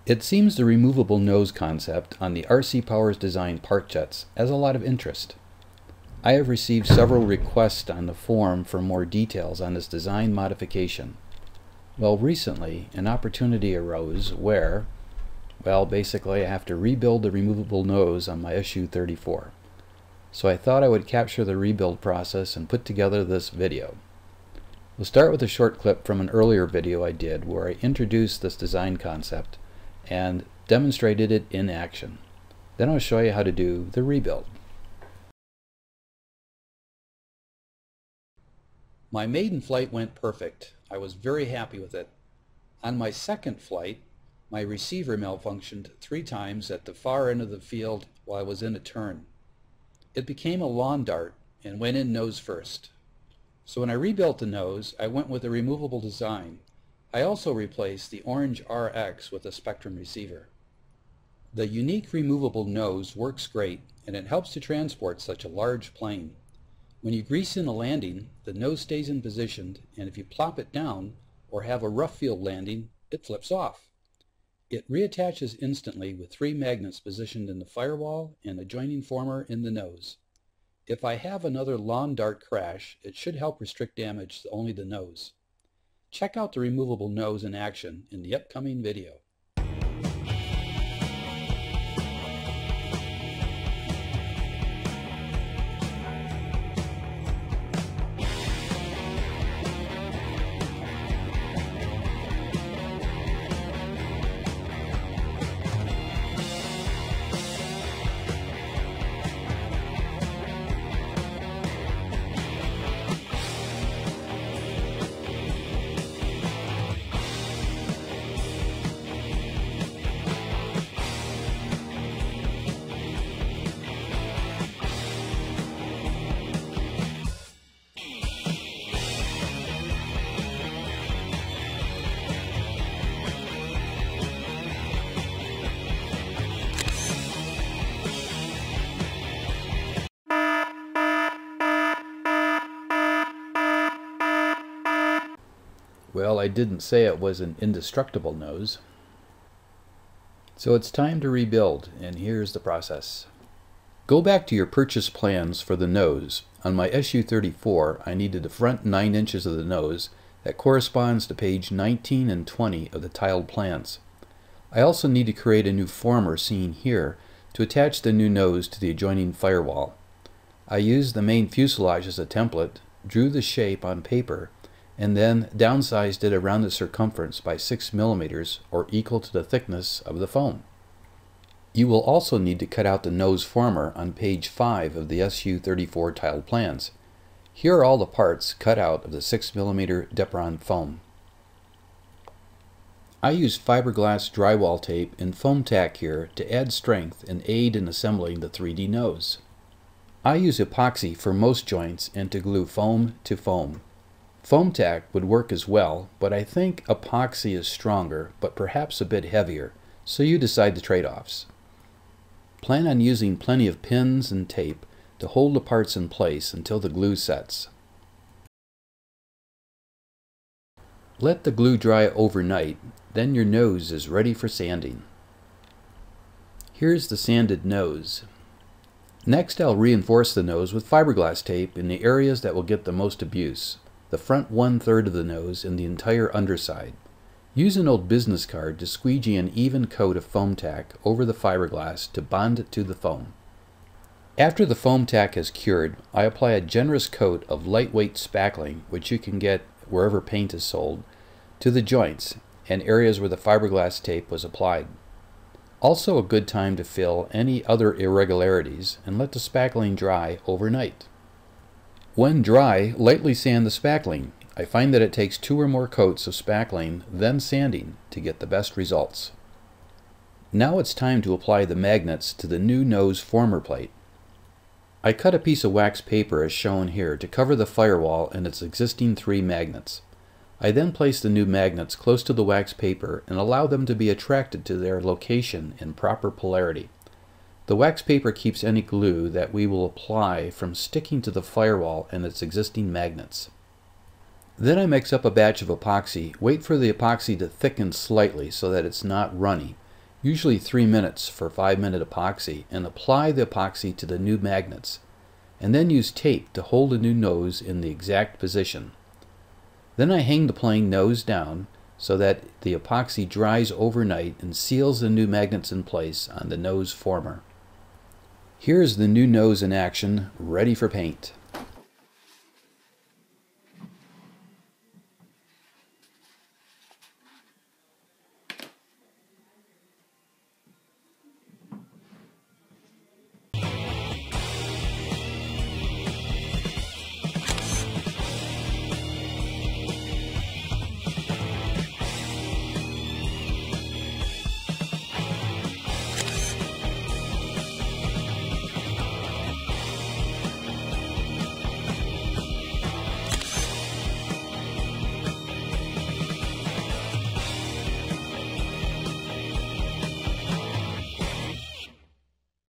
It seems the removable nose concept on the RCPowers design part jets has a lot of interest. I have received several requests on the forum for more details on this design modification. Well, recently an opportunity arose where, basically I have to rebuild the removable nose on my Su-34. So I thought I would capture the rebuild process and put together this video. We'll start with a short clip from an earlier video I did where I introduced this design concept and demonstrated it in action. Then I'll show you how to do the rebuild. My maiden flight went perfect. I was very happy with it. On my second flight, my receiver malfunctioned 3 times at the far end of the field while I was in a turn. It became a lawn dart and went in nose first. So when I rebuilt the nose, I went with a removable design. I also replaced the orange RX with a Spectrum receiver. The unique removable nose works great, and it helps to transport such a large plane. When you grease in a landing, the nose stays in position, and if you plop it down or have a rough field landing, it flips off. It reattaches instantly with 3 magnets positioned in the firewall and a joining former in the nose. If I have another lawn dart crash, it should help restrict damage to only the nose. Check out the removable nose in action in the upcoming video. Well, I didn't say it was an indestructible nose. So it's time to rebuild, and here's the process. Go back to your purchase plans for the nose. On my Su-34, I needed the front 9 inches of the nose. That corresponds to page 19 and 20 of the tiled plans. I also need to create a new former seen here to attach the new nose to the adjoining firewall. I used the main fuselage as a template, drew the shape on paper, and then downsized it around the circumference by 6 millimeters, or equal to the thickness of the foam. You will also need to cut out the nose former on page 5 of the Su-34 tiled plans. Here are all the parts cut out of the 6 millimeter Depron foam. I use fiberglass drywall tape and foam tack here to add strength and aid in assembling the 3D nose. I use epoxy for most joints and to glue foam to foam. Foam tack would work as well, but I think epoxy is stronger, but perhaps a bit heavier, so you decide the trade-offs. Plan on using plenty of pins and tape to hold the parts in place until the glue sets. Let the glue dry overnight, then your nose is ready for sanding. Here's the sanded nose. Next, I'll reinforce the nose with fiberglass tape in the areas that will get the most abuse. The front 1/3 of the nose and the entire underside. Use an old business card to squeegee an even coat of foam tack over the fiberglass to bond it to the foam. After the foam tack has cured, I apply a generous coat of lightweight spackling, which you can get wherever paint is sold, to the joints and areas where the fiberglass tape was applied. Also a good time to fill any other irregularities and let the spackling dry overnight. When dry, lightly sand the spackling. I find that it takes 2 or more coats of spackling, then sanding, to get the best results. Now it's time to apply the magnets to the new nose former plate. I cut a piece of wax paper as shown here to cover the firewall and its existing 3 magnets. I then place the new magnets close to the wax paper and allow them to be attracted to their location in proper polarity. The wax paper keeps any glue that we will apply from sticking to the firewall and its existing magnets. Then I mix up a batch of epoxy, wait for the epoxy to thicken slightly so that it's not runny, usually 3 minutes for 5-minute epoxy, and apply the epoxy to the new magnets, and then use tape to hold the new nose in the exact position. Then I hang the plane nose down so that the epoxy dries overnight and seals the new magnets in place on the nose former. Here's the new nose in action, ready for paint.